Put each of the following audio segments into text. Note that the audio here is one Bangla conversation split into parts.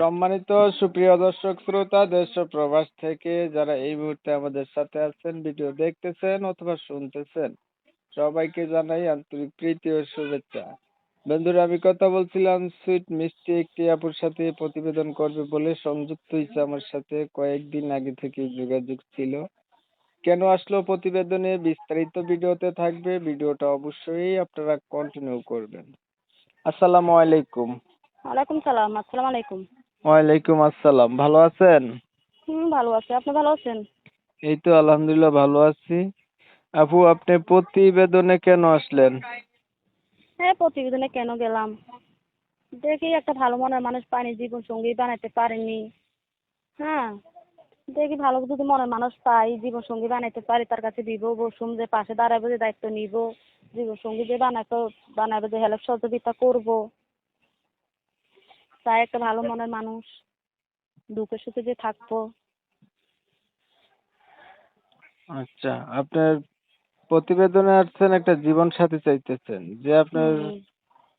সম্মানিত সুপ্রিয় দর্শক শ্রোতা দেশ ও প্রবাস থেকে যারা এই মুহূর্তে আমাদের সাথে আছেন, ভিডিও দেখতেছেন অথবা শুনতেছেন, সবাইকে জানাই আন্তরিক প্রীতি ও শুভেচ্ছা। বন্ধুরা, আমি কথা বলছিলাম সুইট মিষ্টি একটি আপুর সাথে প্রতিবেদন করবে বলে সংযুক্ত হয়েছে আমার সাথে, কয়েকদিন আগে থেকে যোগাযোগ ছিল। কেন আসলো প্রতিবেদনে বিস্তারিত ভিডিওতে থাকবে, ভিডিওটা অবশ্যই আপনারা কন্টিনিউ করবেন। আসসালামু আলাইকুম। ওয়ালাইকুম সালাম। আসসালামু আলাইকুম। ওয়ালাইকুম আসসালাম, ভালো আছেন? ভালো আছি। আপনি ভালো আছেন? এই তো আলহামদুলিল্লাহ ভালো আছি। আপু, আপনি প্রতিবেদনে কেন আসলেন? হ্যাঁ, প্রতিবেদনে কেন গেলাম, দেখি একটা ভালো মনের মানুষ পাইনি, জীবন সঙ্গী বানাতে পারিনি। হ্যাঁ, দেখি ভালো যদি মনের মানুষ পাই, জীবন সঙ্গী বানাইতে পারি, তার কাছে দিব, বসুম, যে পাশে দাঁড়াবো, যে দায়িত্ব নিব, জীবন সঙ্গী যে বানাবো, যে হেল্প সহযোগিতা করবো, তাই একটা ভালো মনের মানুষ, দুঃখে সুখে যে থাকবো। আচ্ছা, আপনার প্রতিবেদনে আসছেন একটা জীবন সাথী চাইতেছেন, যে আপনার হুম।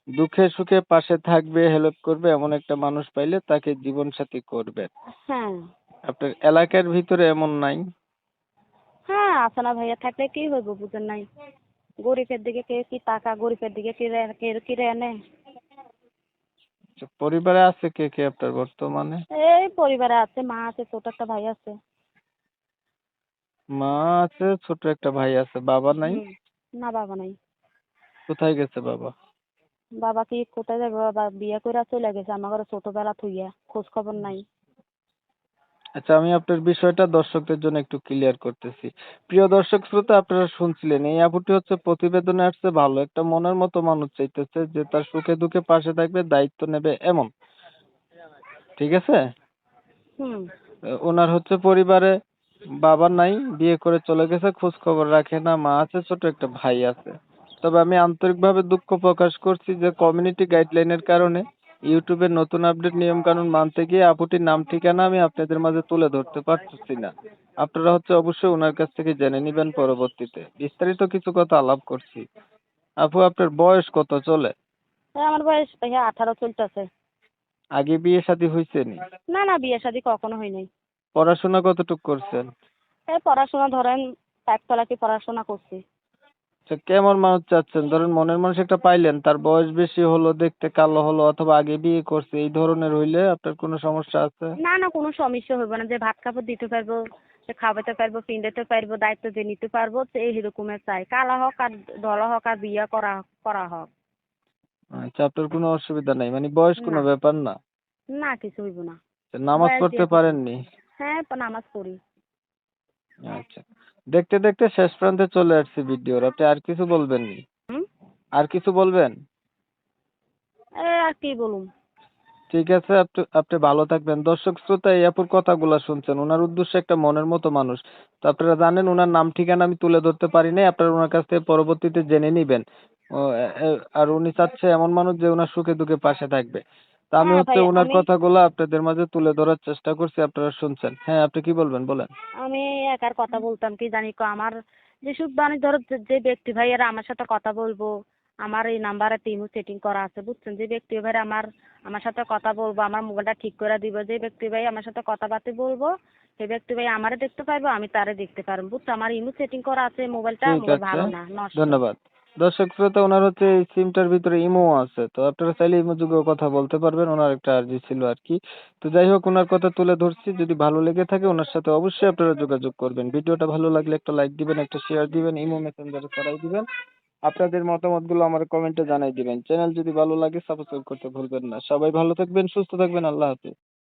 দুঃখে সুখে পাশে থাকবে, হেল্প করবে, এমন একটা মানুষ পাইলে তাকে জীবন সাথী করবেন। হ্যাঁ। আপনার এলাকার ভিতরে এমন নাই? হ্যাঁ, আছে না ভাইয়া, থাকলে কি হইব, বুঝেন নাই? গরিবের দিকে কে কি টাকা, গরিবের দিকে কি রে এনে। আচ্ছা, পরিবারে আছে কে কে আপনার বর্তমানে? এই পরিবারে আছে, মা আছে, ছোট একটা ভাই আছে। মা আছে, ছোট একটা ভাই আছে, বাবা নাই? হুম। না, বাবা নাই। কোথায় গেছে বাবা? বাবা কি কোথায় যাবে, বাবা বিয়ে করে চলে গেছে আমার ঘরে ছোটবেলা থুইয়া, খোঁজ খবর নাই। আচ্ছা, আমি আপনার বিষয়টা দর্শকদের জন্য একটু ক্লিয়ার করতেছি। প্রিয় দর্শক শ্রোতা, আপনারা শুনছিলেন, এই আপুটি হচ্ছে প্রতিবেদনে আসছে ভালো একটা মনের মতো মানুষ চাইতেছে, যে তার সুখে দুঃখে পাশে থাকবে, দায়িত্ব নেবে এমন। ঠিক আছে? হুম। ওনার হচ্ছে পরিবারে বাবা নাই, বিয়ে করে চলে গেছে, খোঁজ খবর রাখে না, মা আছে, ছোট একটা ভাই আছে। তবে আমি আন্তরিকভাবে দুঃখ প্রকাশ করছি যে কমিউনিটি গাইডলাইনের কারণে ইউটিউবের নতুন আপডেট নিয়ম কানুন মানতে গিয়ে আপুটির নাম ঠিকানা আমি আপনাদের মাঝে তুলে ধরতে পারতেছি না। আপনারা হচ্ছে অবশ্যই ওনার কাছ থেকে জেনে নিবেন পরবর্তীতে। বিস্তারিত কিছু কথা আলাপ করছি। আপু, আপনার বয়স কত চলে? আমার বয়স ভাইয়া 18 চলতেছে। আগে বিয়ে শাদী হয়েছে নি? না না, বিয়ে শাদী কখনো হয় নাই। পড়াশোনা কতটুকু করছেন? এই পড়াশোনা ধরেন 5 তলাকি পড়াশোনা করছি। আচ্ছা, কেমন মানুষ চাচ্ছেন? ধরেন মনের মানুষ একটা পাইলেন, তার বয়স বেশি হলো, দেখতে কালো হলো, অথবা আগে বিয়ে করছে, এই ধরনের হইলে আপনার কোনো সমস্যা আছে? না না, কোনো সমস্যা হইব না, যে ভাত কাপড় দিতে পারবো, যে খাওয়াতে পারবো, পিন্দাতে পারবো, দায়িত্ব যে নিতে পারবো, তো এই রকমের চাই, কালা হোক আর ধলা হোক আর বিয়ে করা করা হোক। আচ্ছা, আপনার কোনো অসুবিধা নাই, মানে বয়স কোনো না ব্যাপার না? না, কিছু হইব না। আচ্ছা, নামাজ বয়স পড়তে দিয়ে কিছু না। পারেননি? হ্যাঁ, নামাজ পড়ি। আচ্ছা, দেখতে দেখতে শেষ প্রান্তে চলে আসছি ভিডিওর, আপনি আর কিছু বলবেন নি? হুম। আর কিছু বলবেন? আর কি বলুম। ঠিক আছে, আপনি আপনি ভালো থাকবেন। দর্শক শ্রোতা, এই আপুর কথাগুলা শুনছেন, ওনার উদ্দেশ্য একটা মনের মতো মানুষ। তো আপনারা জানেন ওনার নাম ঠিকানা আমি তুলে ধরতে পারি নাই, আপনারা ওনার কাছ থেকে পরবর্তীতে জেনে নিবেন। ও, আর উনি চাচ্ছে এমন মানুষ যে ওনার সুখে দুঃখে পাশে থাকবে। তা আমি হ্যাঁ হচ্ছে ভাই, ওনার আমি কথাগুলো আপনাদের মাঝে তুলে ধরার চেষ্টা করছি, আপনারা শুনছেন। হ্যাঁ, আপনি কি বলবেন বলেন। আমি একার কথা বলতাম কি জানি কো, আমার যেসব মানে ধরো যে ব্যক্তি ভাইয়েরা আমার সাথে কথা বলবো, আমার এই নাম্বারে টিমও সেটিং করা আছে, বুঝছেন? যে ব্যক্তি ভাই আমার আমার সাথে কথা বলবো, আমার মোবাইলটা ঠিক করে দিব, যে ব্যক্তি ভাই আমার সাথে কথাবার্তা বলবো, সেই ব্যক্তি ভাই আমারে দেখতে পারবো, আমি তারে দেখতে পারবো, বুঝছো? আমার ইমো সেটিং করা আছে, মোবাইলটা ঠিক মোবাইল আছে, ভালো না, নষ্ট। ধন্যবাদ। দর্শক শ্রোতা, ওনার হচ্ছে এই সিমটার ভিতরে ইমো আছে, তো আপনারা চাইলে ইমো যুগেও কথা বলতে পারবেন, ওনার একটা আর্জি ছিল আর কি। তো যাই হোক, ওনার কথা তুলে ধরছি, যদি ভালো লেগে থাকে ওনার সাথে অবশ্যই আপনারা যোগাযোগ করবেন। ভিডিওটা ভালো লাগলে একটা লাইক দিবেন, একটা শেয়ার দিবেন, ইমো মেসেঞ্জারে ছড়াই দিবেন। আপনাদের মতামতগুলো আমার কমেন্টে জানাই দিবেন। চ্যানেল যদি ভালো লাগে সাবস্ক্রাইব করতে ভুলবেন না। সবাই ভালো থাকবেন, সুস্থ থাকবেন, আল্লাহ হাফেজ।